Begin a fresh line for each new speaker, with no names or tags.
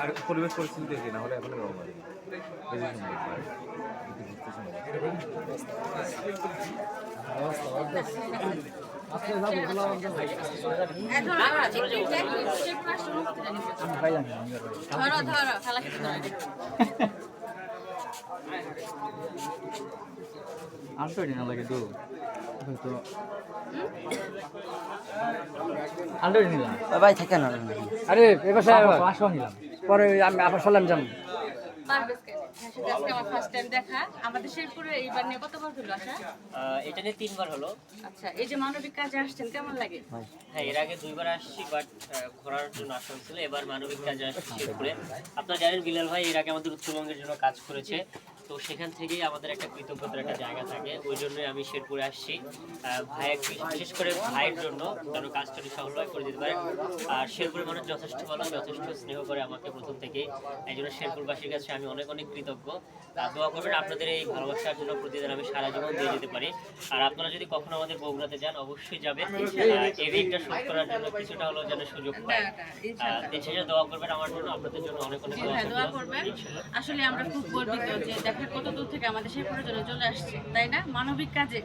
আর পরিবেশ পরিস্থিতি দেখি না হলে এখন রকমারি বেশি
আলটো না লাগে তো হয়তো আলটো নিলাম
ভাই থাকে না
আরে এবার 500 নিলাম পরে আমি আবার চললাম যাম
আমার ফার্স্ট টাইম দেখা আমাদের শেরপুরে এইবার নিয়ে কতবার হলো আসা?
এটা নিয়ে 3 বার হলো।
আচ্ছা, এই যে মানবিক কাজে আসছেন কেমন লাগে?
হ্যাঁ, এর আগে 2 বার আসছি, বাট ঘোরার জন্য আসা হয়েছিল। এবার মানবিক কাজে আসছি শেরপুরে। আপনারা জানেন বিলাল ভাই এর আগে আমাদের উত্তরবঙ্গের জন্য কাজ করেছে, তো সেখান থেকেই আমাদের একটা কৃতজ্ঞতার একটা জায়গা থাকে। ওই জন্যই আমি শেরপুরে আসছি ভাইয়ের, বিশেষ করে ভাইয়ের জন্য যেন কাজটা সফলভাবে করে দিতে পারে। আর শেরপুরের মানুষ যথেষ্ট ভালো, যথেষ্ট স্নেহ করে আমাকে প্রথম থেকেই। এই জন্য শেরপুরবাসীর কাছে আমি অনেক অনেক কৃতজ্ঞ। দোয়া করবেন আপনাদের এই ভালোবাসার জন্য প্রতিদিন আমি সারা জীবন দিয়ে যেতে পারি। আর আপনারা যদি কখনো আমাদের বগুড়াতে যান অবশ্যই যাবেন, এই ঋণটা শোধ করার জন্য কিছুটা হলেও যেন সুযোগ পাই। দেশে দোয়া করবেন আমার জন্য, আপনাদের জন্য অনেক অনেক
দোয়া করবেন। আসলে আমরা খুব গর্বিত যে দেখেন কত দূর থেকে আমাদের শেরপুরের জন্য চলে আসছে, তাই না? মানবিক কাজে